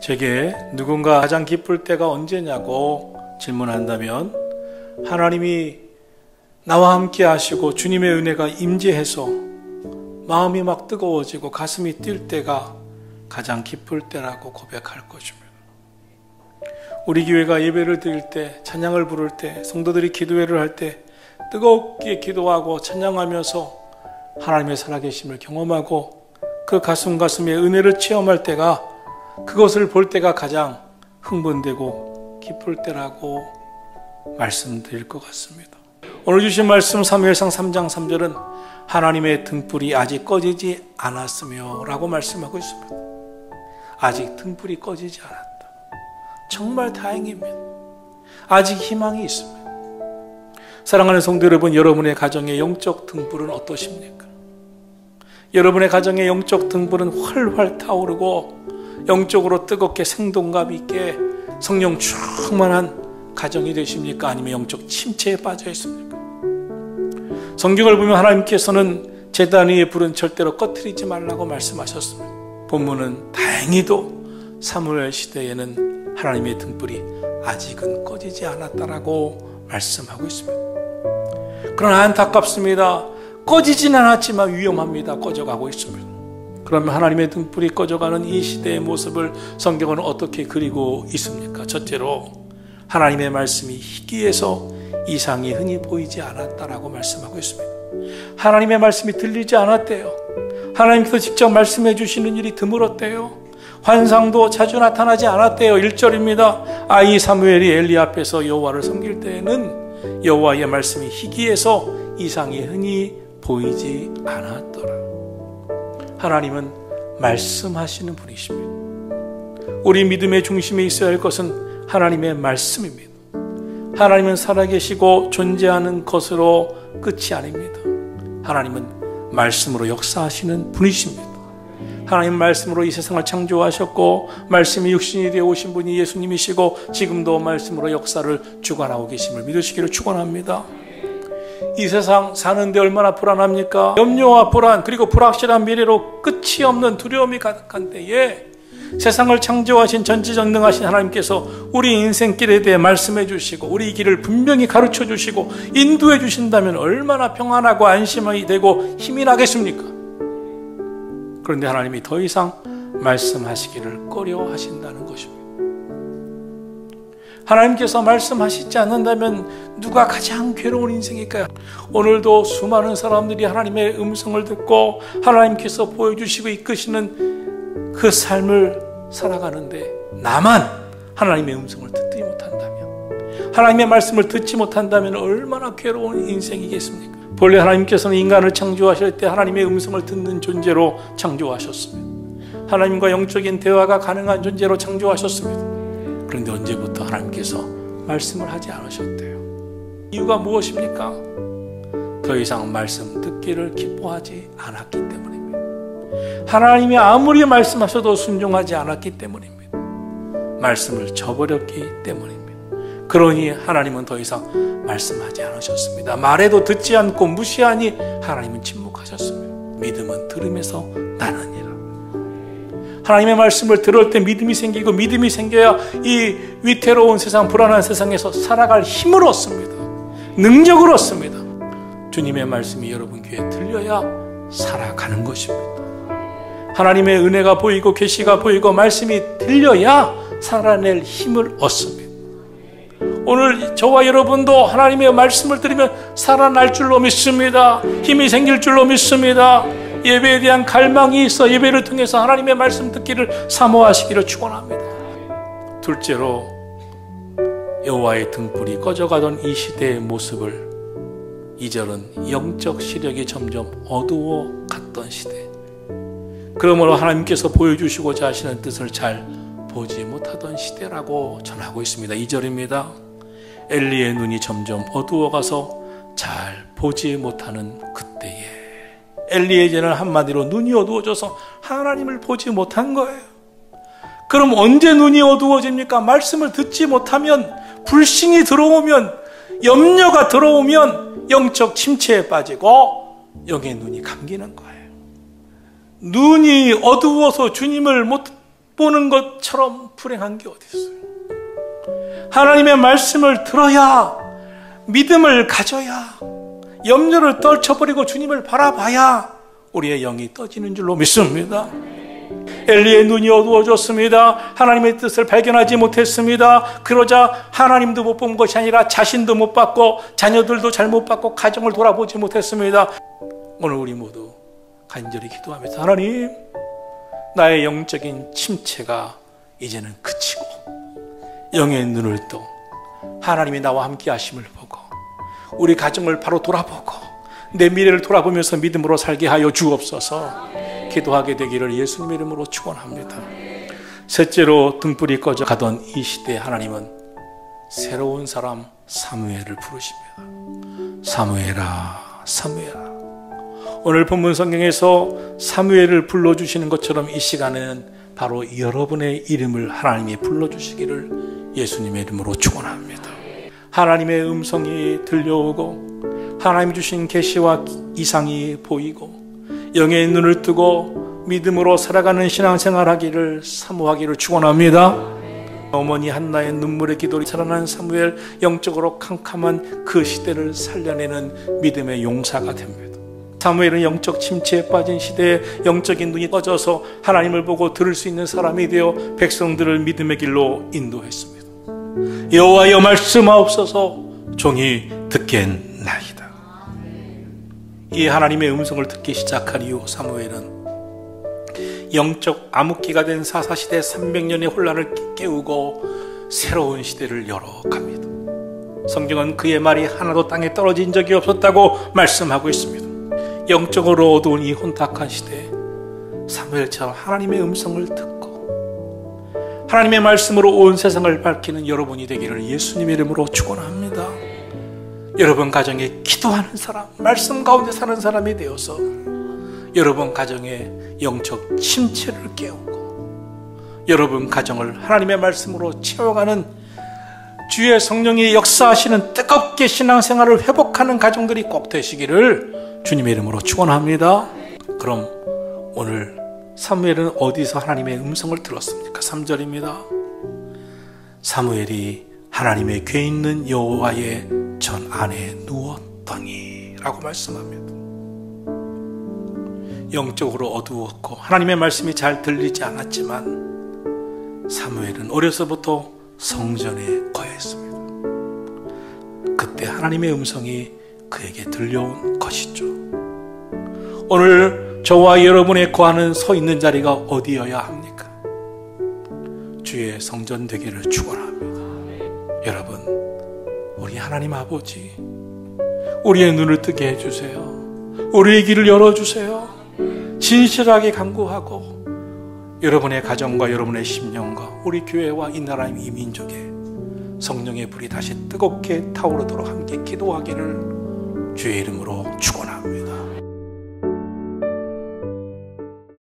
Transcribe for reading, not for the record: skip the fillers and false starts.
제게 누군가 가장 기쁠 때가 언제냐고 질문한다면 하나님이 나와 함께 하시고 주님의 은혜가 임재해서 마음이 막 뜨거워지고 가슴이 뛸 때가 가장 기쁠 때라고 고백할 것입니다. 우리 교회가 예배를 드릴 때, 찬양을 부를 때, 성도들이 기도회를 할 때 뜨겁게 기도하고 찬양하면서 하나님의 살아계심을 경험하고 그 가슴에 은혜를 체험할 때가, 그것을 볼 때가 가장 흥분되고 기쁠 때라고 말씀드릴 것 같습니다. 오늘 주신 말씀 사무엘상 3장 3절은 하나님의 등불이 아직 꺼지지 않았으며 라고 말씀하고 있습니다. 아직 등불이 꺼지지 않았다. 정말 다행입니다. 아직 희망이 있습니다. 사랑하는 성도 여러분, 여러분의 가정의 영적 등불은 어떠십니까? 여러분의 가정의 영적 등불은 활활 타오르고 영적으로 뜨겁게 생동감 있게 성령 충만한 가정이 되십니까? 아니면 영적 침체에 빠져 있습니까? 성경을 보면 하나님께서는 제단 위에 불은 절대로 꺼트리지 말라고 말씀하셨습니다. 본문은 다행히도 사무엘 시대에는 하나님의 등불이 아직은 꺼지지 않았다라고 말씀하고 있습니다. 그러나 안타깝습니다. 꺼지진 않았지만 위험합니다. 꺼져가고 있습니다. 그러면 하나님의 등불이 꺼져가는 이 시대의 모습을 성경은 어떻게 그리고 있습니까? 첫째로 하나님의 말씀이 희귀해서 이상이 흔히 보이지 않았다라고 말씀하고 있습니다. 하나님의 말씀이 들리지 않았대요. 하나님께서 직접 말씀해 주시는 일이 드물었대요. 환상도 자주 나타나지 않았대요. 1절입니다. 아이 사무엘이 엘리 앞에서 여호와를 섬길 때에는 여호와의 말씀이 희귀해서 이상이 흔히 보이지 않았더라. 하나님은 말씀하시는 분이십니다. 우리 믿음의 중심에 있어야 할 것은 하나님의 말씀입니다. 하나님은 살아계시고 존재하는 것으로 끝이 아닙니다. 하나님은 말씀으로 역사하시는 분이십니다. 하나님 말씀으로 이 세상을 창조하셨고 말씀이 육신이 되어 오신 분이 예수님이시고 지금도 말씀으로 역사를 주관하고 계심을 믿으시기를 축원합니다. 이 세상 사는데 얼마나 불안합니까? 염려와 불안, 그리고 불확실한 미래로 끝이 없는 두려움이 가득한 때에 세상을 창조하신 전지전능하신 하나님께서 우리 인생길에 대해 말씀해 주시고 우리 길을 분명히 가르쳐 주시고 인도해 주신다면 얼마나 평안하고 안심이 되고 힘이 나겠습니까? 그런데 하나님이 더 이상 말씀하시기를 꺼려 하신다는 것입니다. 하나님께서 말씀하시지 않는다면 누가 가장 괴로운 인생일까요? 오늘도 수많은 사람들이 하나님의 음성을 듣고 하나님께서 보여주시고 이끄시는 그 삶을 살아가는데 나만 하나님의 음성을 듣지 못한다면, 하나님의 말씀을 듣지 못한다면 얼마나 괴로운 인생이겠습니까? 본래 하나님께서는 인간을 창조하실 때 하나님의 음성을 듣는 존재로 창조하셨습니다. 하나님과 영적인 대화가 가능한 존재로 창조하셨습니다. 그런데 언제부터 하나님께서 말씀을 하지 않으셨대요? 이유가 무엇입니까? 더 이상 말씀 듣기를 기뻐하지 않았기 때문입니다. 하나님이 아무리 말씀하셔도 순종하지 않았기 때문입니다. 말씀을 저버렸기 때문입니다. 그러니 하나님은 더 이상 말씀하지 않으셨습니다. 말해도 듣지 않고 무시하니 하나님은 침묵하셨습니다. 믿음은 들음에서 나느니라. 하나님의 말씀을 들을 때 믿음이 생기고 믿음이 생겨야 이 위태로운 세상, 불안한 세상에서 살아갈 힘을 얻습니다. 능력을 얻습니다. 주님의 말씀이 여러분 귀에 들려야 살아가는 것입니다. 하나님의 은혜가 보이고 계시가 보이고 말씀이 들려야 살아낼 힘을 얻습니다. 오늘 저와 여러분도 하나님의 말씀을 들으면 살아날 줄로 믿습니다. 힘이 생길 줄로 믿습니다. 예배에 대한 갈망이 있어 예배를 통해서 하나님의 말씀 듣기를 사모하시기를 축원합니다. 둘째로 여호와의 등불이 꺼져가던 이 시대의 모습을 2절은 영적 시력이 점점 어두워 갔던 시대, 그러므로 하나님께서 보여주시고자 하시는 뜻을 잘 보지 못하던 시대라고 전하고 있습니다. 2절입니다. 엘리의 눈이 점점 어두워가서 잘 보지 못하는 그때에, 엘리에게는 한마디로 눈이 어두워져서 하나님을 보지 못한 거예요. 그럼 언제 눈이 어두워집니까? 말씀을 듣지 못하면, 불신이 들어오면, 염려가 들어오면 영적 침체에 빠지고 영의 눈이 감기는 거예요. 눈이 어두워서 주님을 못 보는 것처럼 불행한 게 어디 있어요? 하나님의 말씀을 들어야, 믿음을 가져야, 염려를 떨쳐버리고 주님을 바라봐야 우리의 영이 떠지는 줄로 믿습니다. 엘리의 눈이 어두워졌습니다. 하나님의 뜻을 발견하지 못했습니다. 그러자 하나님도 못 본 것이 아니라 자신도 못 봤고 자녀들도 잘못 봤고 가정을 돌아보지 못했습니다. 오늘 우리 모두 간절히 기도하면서, 하나님, 나의 영적인 침체가 이제는 그치고 영의 눈을 떠 하나님이 나와 함께 하심을 보고 우리 가정을 바로 돌아보고 내 미래를 돌아보면서 믿음으로 살게 하여 주옵소서. 기도하게 되기를 예수님의 이름으로 축원합니다. 셋째로, 등불이 꺼져 가던 이 시대에 하나님은 새로운 사람 사무엘을 부르십니다. 사무엘아, 사무엘아. 오늘 본문 성경에서 사무엘을 불러주시는 것처럼 이 시간에는 바로 여러분의 이름을 하나님이 불러주시기를 예수님의 이름으로 축원합니다. 하나님의 음성이 들려오고 하나님 주신 계시와 이상이 보이고 영의 눈을 뜨고 믿음으로 살아가는 신앙생활하기를 사모하기를 축원합니다. 어머니 한나의 눈물의 기도로 살아난 사무엘, 영적으로 캄캄한 그 시대를 살려내는 믿음의 용사가 됩니다. 사무엘은 영적 침체에 빠진 시대에 영적인 눈이 떠져서 하나님을 보고 들을 수 있는 사람이 되어 백성들을 믿음의 길로 인도했습니다. 여호와여 말씀하옵소서, 종이 듣겠나이다. 이 하나님의 음성을 듣기 시작한 이후 사무엘은 영적 암흑기가 된 사사시대 300년의 혼란을 깨우고 새로운 시대를 열어갑니다. 성경은 그의 말이 하나도 땅에 떨어진 적이 없었다고 말씀하고 있습니다. 영적으로 어두운 이 혼탁한 시대에 사무엘처럼 하나님의 음성을 듣고 하나님의 말씀으로 온 세상을 밝히는 여러분이 되기를 예수님의 이름으로 축원합니다. 여러분 가정에 기도하는 사람, 말씀 가운데 사는 사람이 되어서 여러분 가정에 영적 침체를 깨우고 여러분 가정을 하나님의 말씀으로 채워가는 주의 성령이 역사하시는 뜨겁게 신앙생활을 회복하는 가정들이 꼭 되시기를 주님의 이름으로 축원합니다. 그럼 오늘 사무엘은 어디서 하나님의 음성을 들었습니까? 3절입니다. 사무엘이 하나님의 궤 있는 여호와의 전 안에 누웠더니 라고 말씀합니다. 영적으로 어두웠고 하나님의 말씀이 잘 들리지 않았지만 사무엘은 어려서부터 성전에 거했습니다. 그때 하나님의 음성이 그에게 들려온 것이죠. 오늘 저와 여러분의 거하는 서 있는 자리가 어디여야 합니까? 주의 성전 되기를 축원합니다. 여러분, 우리 하나님 아버지, 우리의 눈을 뜨게 해주세요. 우리의 길을 열어주세요. 진실하게 간구하고 여러분의 가정과 여러분의 심령과 우리 교회와 이 나라 이 민족에 성령의 불이 다시 뜨겁게 타오르도록 함께 기도하기를 주의 이름으로 축원합니다.